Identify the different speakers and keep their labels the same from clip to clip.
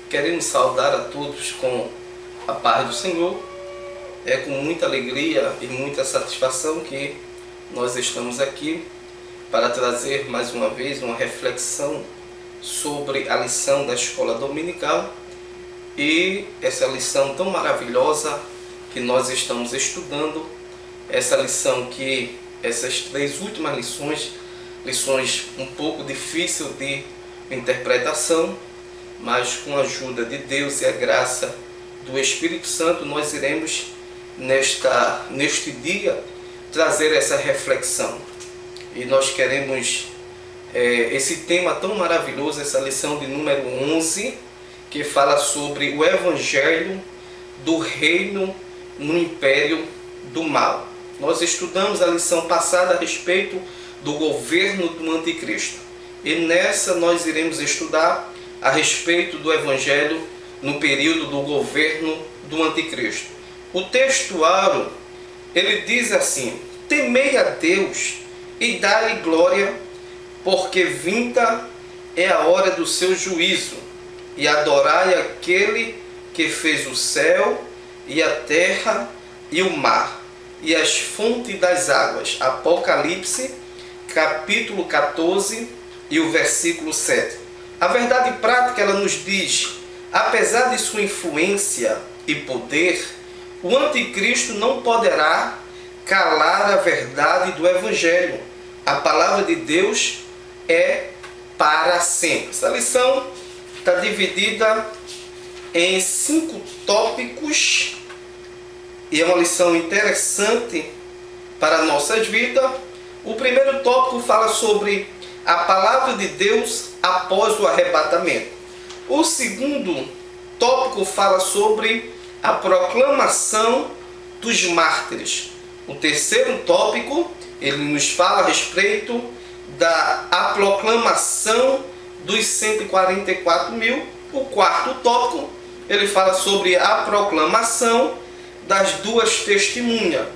Speaker 1: Queremos saudar a todos com a paz do Senhor. É com muita alegria e muita satisfação que nós estamos aqui para trazer mais uma vez uma reflexão sobre a lição da escola dominical e essa lição tão maravilhosa que nós estamos estudando, essa lição que essas três últimas lições um pouco difícil de interpretação, mas com a ajuda de Deus e a graça do Espírito Santo nós iremos neste dia trazer essa reflexão. E nós queremos esse tema tão maravilhoso, essa lição de número 11, que fala sobre o Evangelho do Reino no Império do Mal. Nós estudamos a lição passada a respeito do governo do Anticristo. E nessa nós iremos estudar a respeito do Evangelho no período do governo do Anticristo. O textuário, ele diz assim: temei a Deus e dá-lhe glória, porque vinda é a hora do seu juízo, e adorai aquele que fez o céu e a terra e o mar e as fontes das águas. Apocalipse, capítulo 14 e o versículo 7. A verdade prática, ela nos diz: apesar de sua influência e poder, o anticristo não poderá calar a verdade do Evangelho. A palavra de Deus é para sempre. Essa lição está dividida em 5 tópicos e é uma lição interessante para nossas vidas. O primeiro tópico fala sobre a palavra de Deus após o arrebatamento. O segundo tópico fala sobre a proclamação dos mártires. O terceiro tópico, ele nos fala a respeito da proclamação dos 144 mil. O quarto tópico, ele fala sobre a proclamação das 2 testemunhas.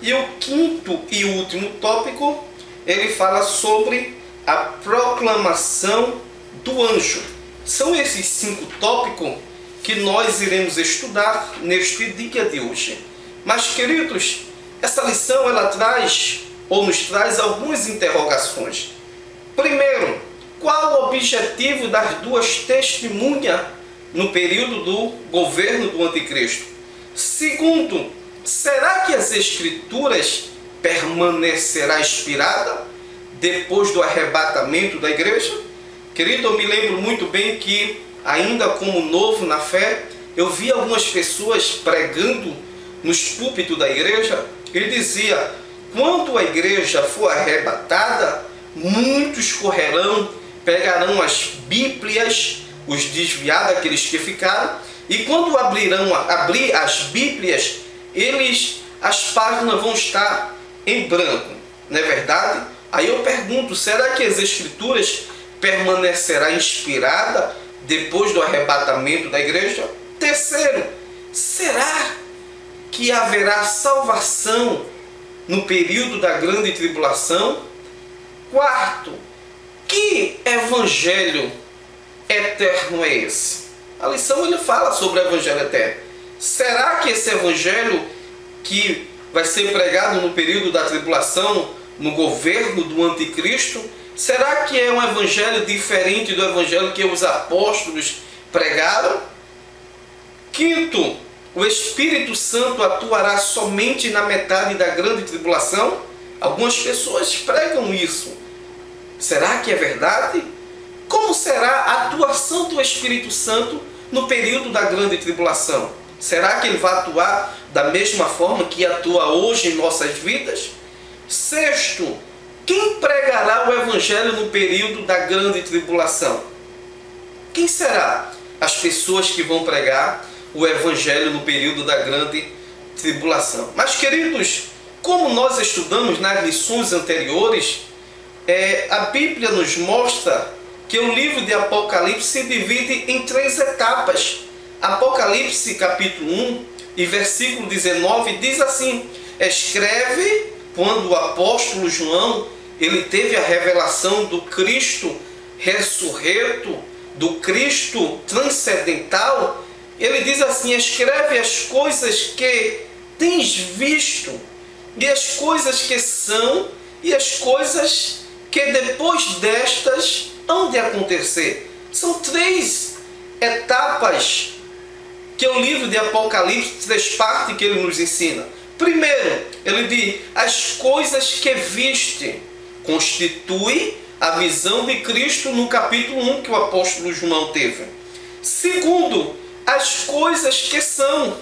Speaker 1: E o quinto e último tópico, ele fala sobre a proclamação do anjo. São esses 5 tópicos que nós iremos estudar neste dia de hoje. Mas, queridos, essa lição ela nos traz algumas interrogações. Primeiro, qual o objetivo das 2 testemunhas no período do governo do Anticristo? Segundo, será que as Escrituras permanecerá inspirada depois do arrebatamento da igreja? Querido, eu me lembro muito bem que, ainda como novo na fé, eu vi algumas pessoas pregando nos púlpitos da igreja. Ele dizia: quando a igreja for arrebatada, muitos correrão, pegarão as Bíblias, os desviados, aqueles que ficaram, e quando abrir as Bíblias, as páginas vão estar em branco. Não é verdade? Aí eu pergunto, será que as Escrituras permanecerá inspirada depois do arrebatamento da igreja? Terceiro, será que haverá salvação no período da grande tribulação? Quarto, que evangelho eterno é esse? A lição ele fala sobre o evangelho eterno. Será que esse evangelho que vai ser pregado no período da tribulação, no governo do Anticristo, será que é um evangelho diferente do evangelho que os apóstolos pregaram? Quinto, o Espírito Santo atuará somente na metade da grande tribulação? Algumas pessoas pregam isso. Será que é verdade? Como será a atuação do Espírito Santo no período da grande tribulação? Será que ele vai atuar da mesma forma que atua hoje em nossas vidas? Sexto, quem pregará o Evangelho no período da grande tribulação? Quem será as pessoas que vão pregar o Evangelho no período da grande tribulação? Mas, queridos, como nós estudamos nas lições anteriores, a Bíblia nos mostra que o livro de Apocalipse se divide em 3 etapas. Apocalipse capítulo 1 e versículo 19 diz assim: escreve quando o apóstolo João ele teve a revelação do Cristo ressurreto do Cristo transcendental, ele diz assim: escreve as coisas que tens visto, e as coisas que são, e as coisas que depois destas hão de acontecer. São 3 etapas que o livro de Apocalipse, 3 partes que ele nos ensina. Primeiro, ele diz: as coisas que viste, constitui a visão de Cristo no capítulo 1 que o apóstolo João teve. Segundo, as coisas que são,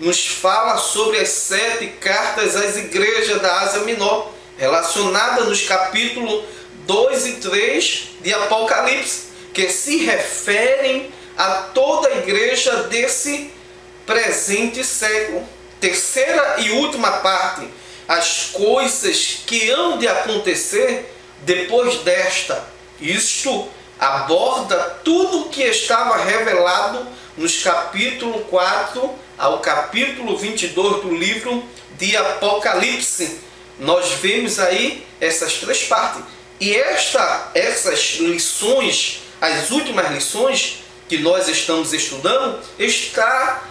Speaker 1: nos fala sobre as 7 cartas às igrejas da Ásia Menor, relacionada nos capítulos 2 e 3 de Apocalipse, que se referem a toda a igreja desse presente século. Terceira e última parte, as coisas que hão de acontecer depois desta. Isto aborda tudo o que estava revelado nos capítulo 4 ao capítulo 22 do livro de Apocalipse. Nós vemos aí essas 3 partes. E essas lições, as últimas lições que nós estamos estudando, está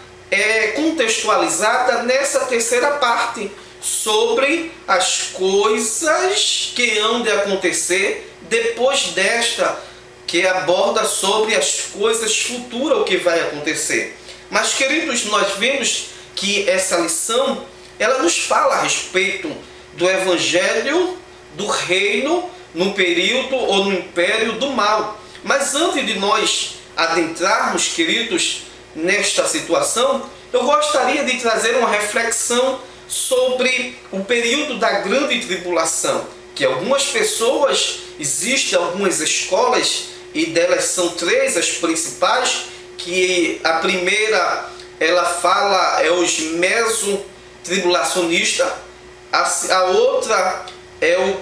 Speaker 1: contextualizada nessa terceira parte, sobre as coisas que hão de acontecer depois desta, que aborda sobre as coisas futuras, o que vai acontecer. Mas, queridos, nós vemos que essa lição, ela nos fala a respeito do Evangelho, do reino, no período ou no império do mal. Mas antes de nós adentrarmos, queridos, nesta situação, eu gostaria de trazer uma reflexão sobre o período da grande tribulação, que algumas pessoas, existem algumas escolas, e delas são 3 as principais, que a primeira, ela fala, é os mesotribulacionistas, a outra é o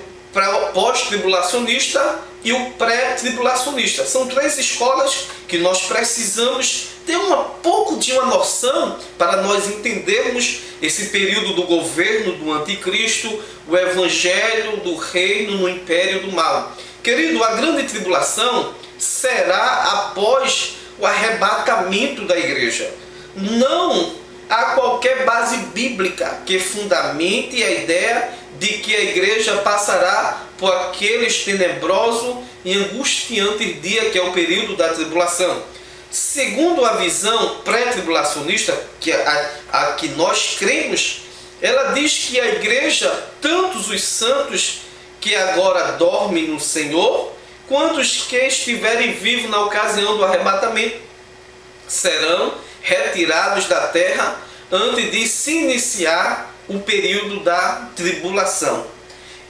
Speaker 1: pós-tribulacionista e o pré-tribulacionista. São 3 escolas que nós precisamos ter um pouco de uma noção para nós entendermos esse período do governo do anticristo, o evangelho do reino no império do mal. Querido, a grande tribulação será após o arrebatamento da igreja. Não há qualquer base bíblica que fundamente a ideia de que a igreja passará por aqueles tenebrosos e angustiantes dias que é o período da tribulação. Segundo a visão pré-tribulacionista, que a que nós cremos, ela diz que a igreja, tantos os santos que agora dormem no Senhor, quanto os que estiverem vivos na ocasião do arrebatamento, serão retirados da terra antes de se iniciar o período da tribulação.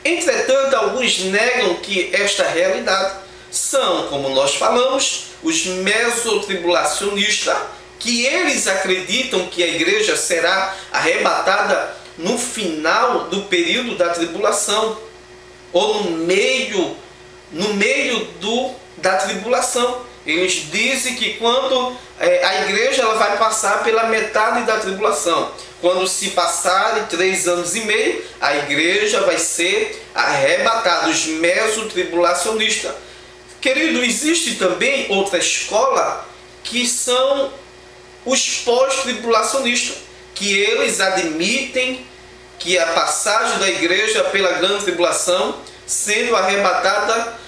Speaker 1: Entretanto, alguns negam que esta realidade são, como nós falamos, os mesotribulacionistas, que eles acreditam que a igreja será arrebatada no final do período da tribulação, ou no meio da tribulação. Eles dizem que quando a igreja ela vai passar pela metade da tribulação, quando se passarem 3 anos e meio, a igreja vai ser arrebatada, os mesotribulacionistas. Querido, existe também outra escola que são os pós-tribulacionistas, que eles admitem que a passagem da igreja pela grande tribulação sendo arrebatada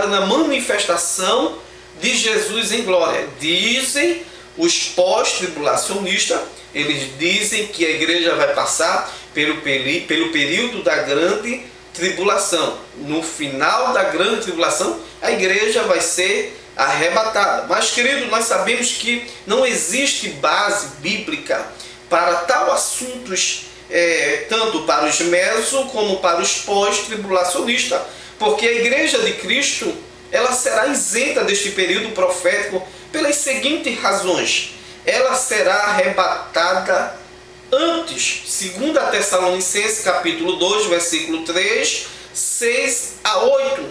Speaker 1: na manifestação de Jesus em glória. Dizem os pós-tribulacionistas, eles dizem que a igreja vai passar pelo período da grande tribulação. No final da grande tribulação, a igreja vai ser arrebatada. Mas, querido, nós sabemos que não existe base bíblica para tal assuntos, tanto para os meso como para os pós-tribulacionistas, porque a igreja de Cristo ela será isenta deste período profético pelas seguintes razões. Ela será arrebatada antes, 2 Tessalonicenses capítulo 2, versículo 3, 6 a 8.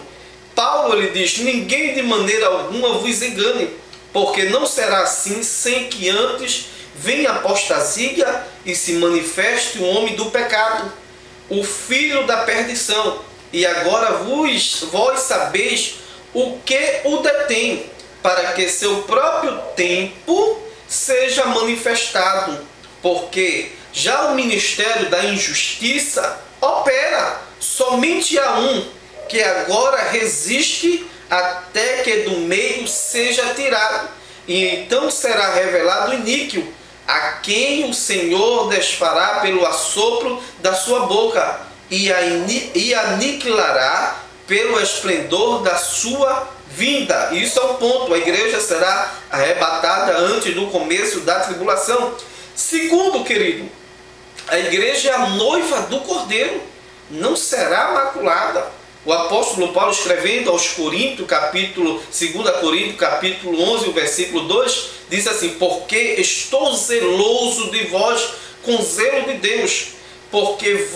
Speaker 1: Paulo ele diz: ninguém de maneira alguma vos engane, porque não será assim sem que antes venha a apostasia e se manifeste o homem do pecado, o filho da perdição. E agora vós sabeis o que o detém, para que seu próprio tempo seja manifestado, porque já o ministério da injustiça opera, somente há um, que agora resiste até que do meio seja tirado, e então será revelado o iníquo, a quem o Senhor desfará pelo assopro da sua boca, e aniquilará pelo esplendor da sua vinda. Isso é o ponto. A igreja será arrebatada antes do começo da tribulação. Segundo, querido, a igreja é a noiva do Cordeiro, não será maculada. O apóstolo Paulo, escrevendo aos Coríntios, 2 Coríntios, capítulo 11, o versículo 2, diz assim: porque estou zeloso de vós com zelo de Deus, porque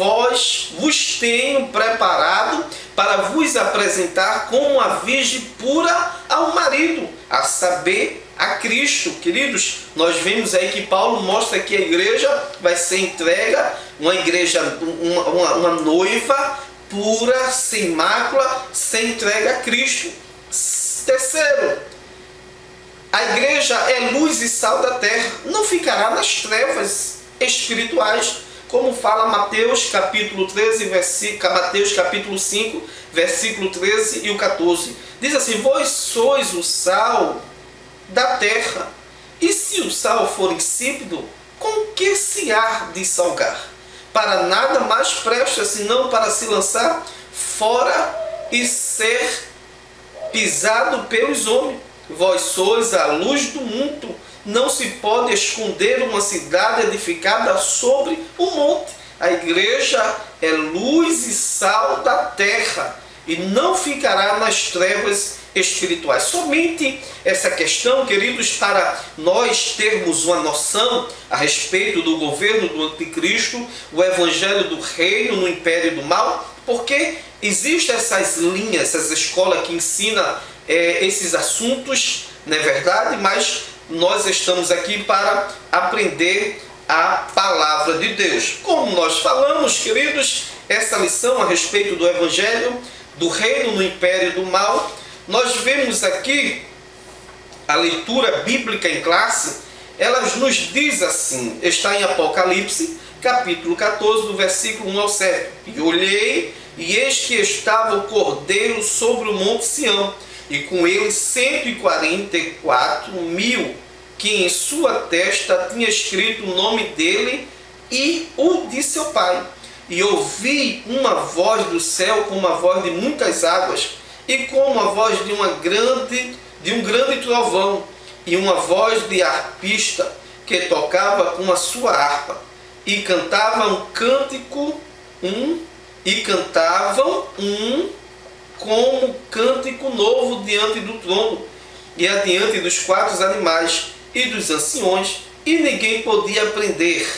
Speaker 1: vos tenho preparado para vos apresentar como uma virgem pura ao marido, a saber, a Cristo. Queridos, nós vemos aí que Paulo mostra que a igreja vai ser entrega, uma igreja, uma noiva pura, sem mácula, sem entrega a Cristo. Terceiro, a igreja é luz e sal da terra, não ficará nas trevas espirituais, como fala Mateus capítulo 5, versículo 13 e o 14. Diz assim: vós sois o sal da terra, e se o sal for insípido, com que se há de salgar? Para nada mais presta, senão para se lançar fora e ser pisado pelos homens. Vós sois a luz do mundo. Não se pode esconder uma cidade edificada sobre o monte. A igreja é luz e sal da terra, e não ficará nas trevas espirituais. Somente essa questão, queridos, para nós termos uma noção a respeito do governo do anticristo, o evangelho do reino no império do mal, porque existem essas linhas, essas escolas que ensinam esses assuntos, não é verdade? Mas nós estamos aqui para aprender a palavra de Deus. Como nós falamos, queridos, essa lição a respeito do evangelho do reino no império do mal, nós vemos aqui a leitura bíblica em classe. Ela nos diz assim, está em Apocalipse, capítulo 14, do versículo 1 ao 7. E olhei, e eis que estava o Cordeiro sobre o monte Sião, e com ele 144.000, que em sua testa tinha escrito o nome dele e o de seu pai. E ouvi uma voz do céu como a voz de muitas águas, e como a voz de um grande trovão, e uma voz de harpista que tocava com a sua harpa, e cantavam como cântico novo diante do trono, e adiante dos 4 animais e dos anciões, e ninguém podia aprender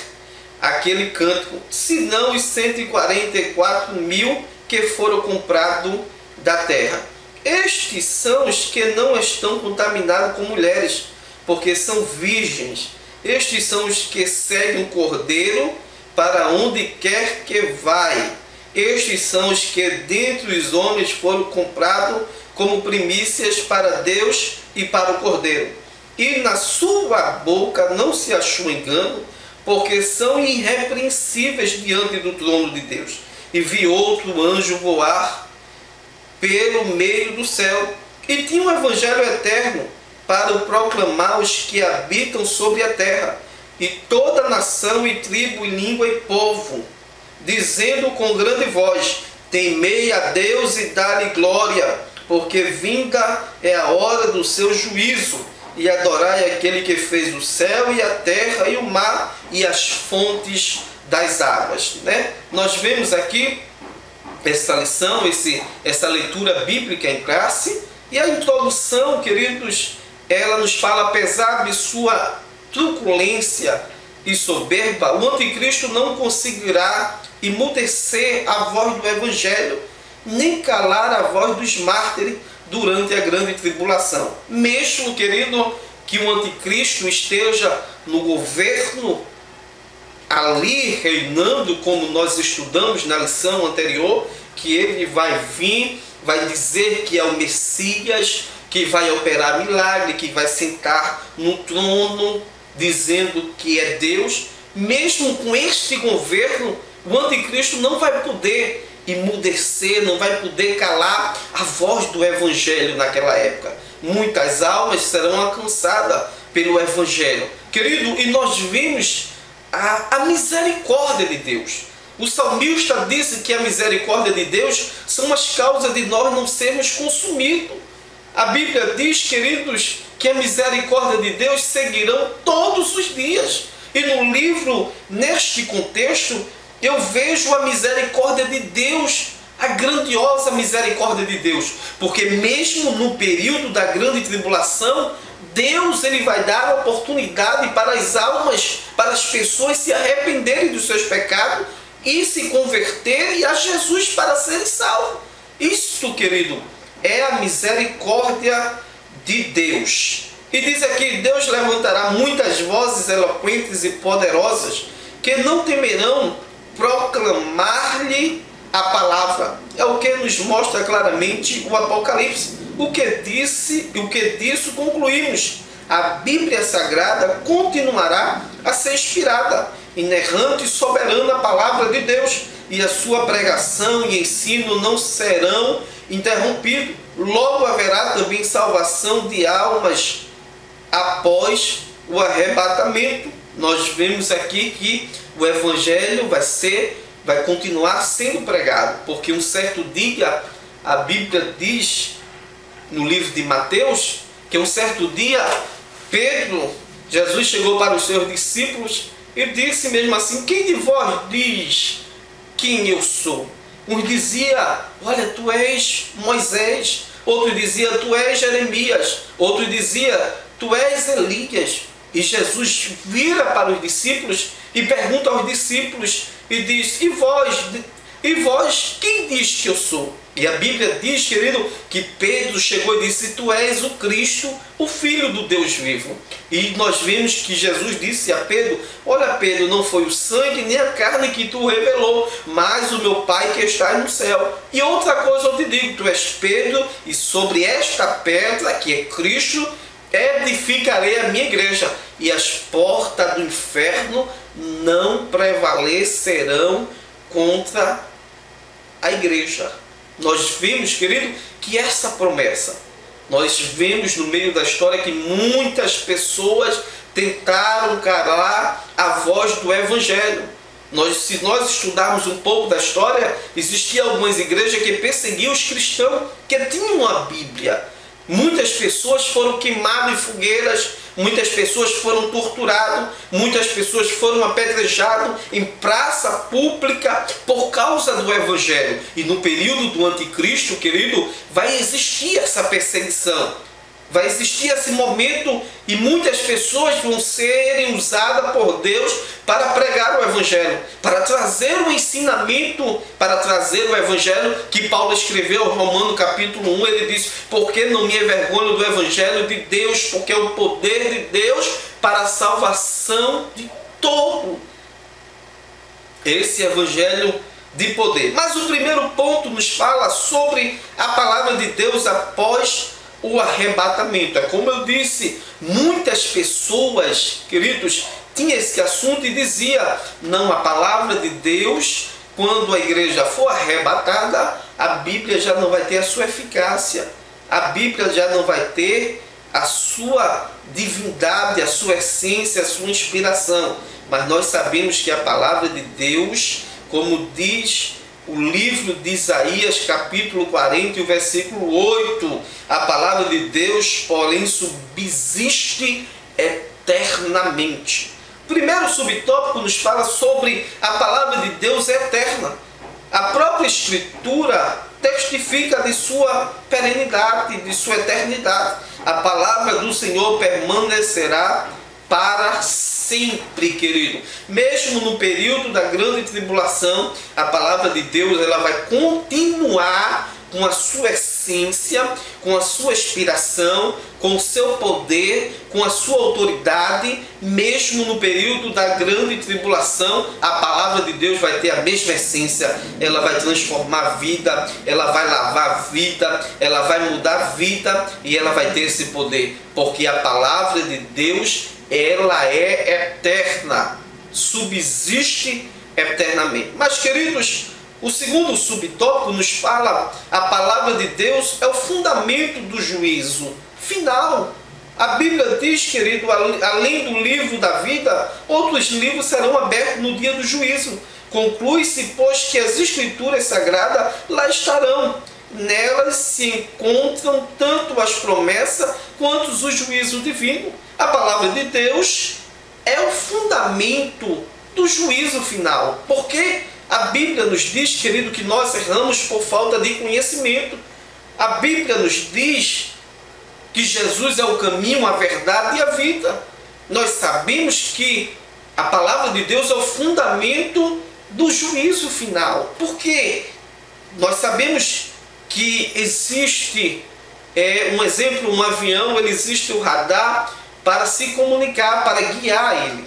Speaker 1: aquele cântico, senão os 144.000 que foram comprados da terra. Estes são os que não estão contaminados com mulheres, porque são virgens. Estes são os que seguem o Cordeiro para onde quer que vai. Estes são os que dentre os homens foram comprados como primícias para Deus e para o Cordeiro. E na sua boca não se achou engano, porque são irrepreensíveis diante do trono de Deus. E vi outro anjo voar pelo meio do céu, e tinha um evangelho eterno para o proclamar aos que habitam sobre a terra, e toda nação e tribo e língua e povo, dizendo com grande voz: temei a Deus e dá-lhe glória, porque vinda é a hora do seu juízo, e adorai aquele que fez o céu e a terra e o mar e as fontes das águas. Nós vemos aqui essa lição, essa leitura bíblica em classe, e a introdução, queridos, ela nos fala: apesar de sua truculência e soberba, o anticristo não conseguirá emudecer a voz do evangelho, nem calar a voz dos mártires durante a grande tribulação. Mesmo, querido, que o anticristo esteja no governo, ali reinando, como nós estudamos na lição anterior, que ele vai vir vai dizer que é o Messias, que vai operar milagre, que vai sentar no trono, dizendo que é Deus. Mesmo com este governo, o anticristo não vai poder emudecer, não vai poder calar a voz do Evangelho naquela época. Muitas almas serão alcançadas pelo Evangelho. Querido, e nós vimos a misericórdia de Deus. O salmista disse que a misericórdia de Deus são as causas de nós não sermos consumidos. A Bíblia diz, queridos, que a misericórdia de Deus seguirão todos os dias. E no livro, neste contexto, eu vejo a misericórdia de Deus, a grandiosa misericórdia de Deus. Porque mesmo no período da grande tribulação, Deus ele vai dar oportunidade para as almas, para as pessoas se arrependerem dos seus pecados e se converterem a Jesus para serem salvos. Isto, querido, é a misericórdia de Deus. E diz aqui, Deus levantará muitas vozes eloquentes e poderosas que não temerão proclamar-lhe a palavra. É o que nos mostra claramente o Apocalipse. O que disso concluímos? A Bíblia Sagrada continuará a ser inspirada, inerrante e soberana palavra de Deus, e a sua pregação e ensino não serão interrompidos. Logo haverá também salvação de almas após o arrebatamento. Nós vemos aqui que o Evangelho vai continuar sendo pregado, porque um certo dia a Bíblia diz no livro de Mateus que um certo dia Jesus chegou para os seus discípulos e disse mesmo assim: quem de vós diz quem eu sou? Uns dizia: olha, tu és Moisés. Outro dizia: tu és Jeremias. Outro dizia: tu és Elias. E Jesus vira para os discípulos e pergunta aos discípulos e diz: e vós quem diz que eu sou? E a Bíblia diz, querido, que Pedro chegou e disse: tu és o Cristo, o Filho do Deus vivo. E nós vemos que Jesus disse a Pedro: olha, Pedro, não foi o sangue nem a carne que tu revelou, mas o meu Pai que está no céu. E outra coisa eu te digo: tu és Pedro, e sobre esta pedra, que é Cristo, edificarei a minha igreja, e as portas do inferno não prevalecerão contra a igreja. Nós vimos, querido, que essa promessa, nós vemos no meio da história que muitas pessoas tentaram calar a voz do Evangelho. Se nós estudarmos um pouco da história, existiam algumas igrejas que perseguiam os cristãos que tinham a Bíblia. Muitas pessoas foram queimadas em fogueiras, muitas pessoas foram torturadas, muitas pessoas foram apedrejadas em praça pública por causa do Evangelho. E no período do anticristo, querido, vai existir essa perseguição. Vai existir esse momento e muitas pessoas vão serem usadas por Deus para pregar o Evangelho, para trazer o ensinamento, para trazer o Evangelho que Paulo escreveu em Romanos capítulo 1. Ele diz: porque não me envergonho do Evangelho de Deus, porque é o poder de Deus para a salvação de todo. Esse Evangelho de poder. Mas o primeiro ponto nos fala sobre a palavra de Deus após o arrebatamento. É como eu disse, muitas pessoas, queridos, tinham esse assunto e dizia: não, a palavra de Deus, quando a igreja for arrebatada, a Bíblia já não vai ter a sua eficácia, a Bíblia já não vai ter a sua divindade, a sua essência, a sua inspiração. Mas nós sabemos que a palavra de Deus, como diz o livro de Isaías, capítulo 40, e o versículo 8, a palavra de Deus, porém, subsiste eternamente. O primeiro subtópico nos fala sobre a palavra de Deus eterna. A própria Escritura testifica de sua perenidade, de sua eternidade. A palavra do Senhor permanecerá para sempre, querido. Mesmo no período da grande tribulação, a palavra de Deus ela vai continuar com a sua essência essência, com a sua inspiração, com o seu poder, com a sua autoridade, mesmo no período da grande tribulação, a palavra de Deus vai ter a mesma essência. Ela vai transformar a vida, ela vai lavar a vida, ela vai mudar a vida e ela vai ter esse poder, porque a palavra de Deus, ela é eterna, subsiste eternamente. Mas, queridos, o segundo subtópico nos fala, a palavra de Deus é o fundamento do juízo final. A Bíblia diz, querido, além do livro da vida, outros livros serão abertos no dia do juízo. Conclui-se, pois, que as Escrituras Sagradas lá estarão. Nelas se encontram tanto as promessas quanto o juízo divino. A palavra de Deus é o fundamento do juízo final. Porque a Bíblia nos diz, querido, que nós erramos por falta de conhecimento. A Bíblia nos diz que Jesus é o caminho, a verdade e a vida. Nós sabemos que a palavra de Deus é o fundamento do juízo final. Por quê? Nós sabemos que existe, um exemplo, um avião, ele existe o radar para se comunicar, para guiar ele.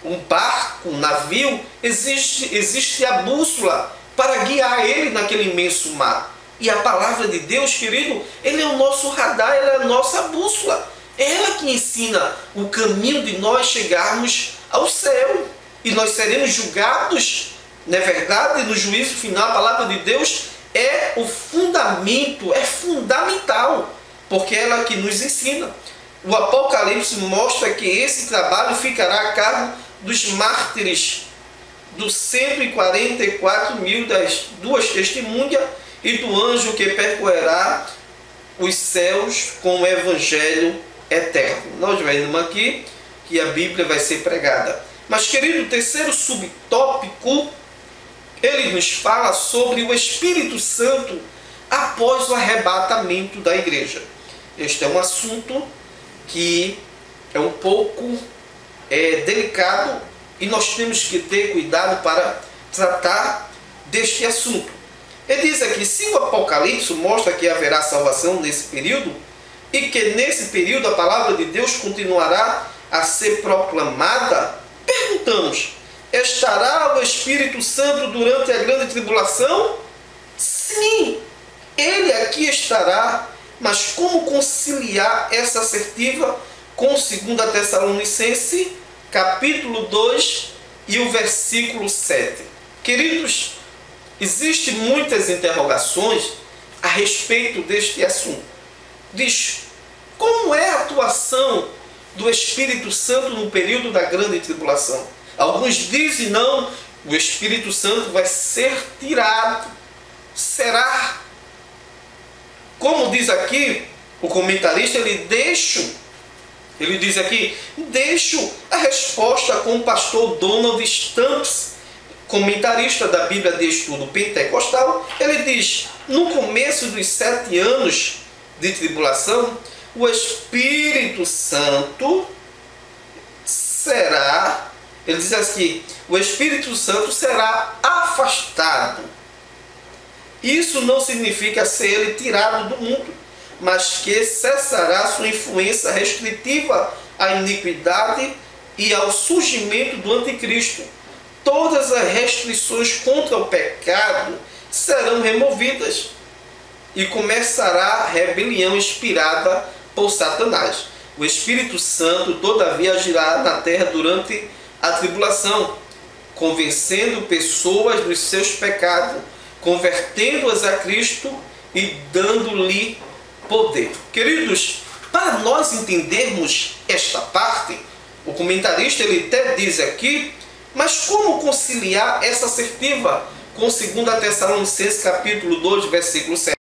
Speaker 1: Um barco, um navio, existe a bússola para guiar ele naquele imenso mar. E a palavra de Deus, querido, ele é o nosso radar, ela é a nossa bússola. É ela que ensina o caminho de nós chegarmos ao céu. E nós seremos julgados, não é verdade? No juízo final, a palavra de Deus é o fundamento, é fundamental, porque é ela que nos ensina. O Apocalipse mostra que esse trabalho ficará a cargo dos mártires, dos 144.000 das duas testemunhas e do anjo que percorrerá os céus com o evangelho eterno. Nós vemos aqui que a Bíblia vai ser pregada. Mas, querido, o terceiro subtópico, ele nos fala sobre o Espírito Santo após o arrebatamento da igreja. Este é um assunto que é um pouco delicado e nós temos que ter cuidado para tratar deste assunto. Ele diz aqui, se o Apocalipse mostra que haverá salvação nesse período e que nesse período a palavra de Deus continuará a ser proclamada, perguntamos, estará o Espírito Santo durante a grande tribulação? Sim, ele aqui estará, mas como conciliar essa assertiva com 2 Tessalonicenses, capítulo 2 e o versículo 7. Queridos, existem muitas interrogações a respeito deste assunto. Diz, como é a atuação do Espírito Santo no período da grande tribulação? Alguns dizem, não, o Espírito Santo vai ser tirado. Será? Como diz aqui o comentarista, ele diz aqui, deixo a resposta com o pastor Donald Stamps, comentarista da Bíblia de Estudo Pentecostal. Ele diz, no começo dos 7 anos de tribulação, o Espírito Santo será, ele diz assim, o Espírito Santo será afastado. Isso não significa ser ele tirado do mundo, mas que cessará sua influência restritiva à iniquidade e ao surgimento do anticristo. Todas as restrições contra o pecado serão removidas e começará a rebelião inspirada por Satanás. O Espírito Santo, todavia, agirá na terra durante a tribulação, convencendo pessoas dos seus pecados, convertendo-as a Cristo e dando-lhe poder. Queridos, para nós entendermos esta parte, o comentarista ele até diz aqui, mas como conciliar essa assertiva com 2 Tessalonicenses capítulo 2, versículo 7?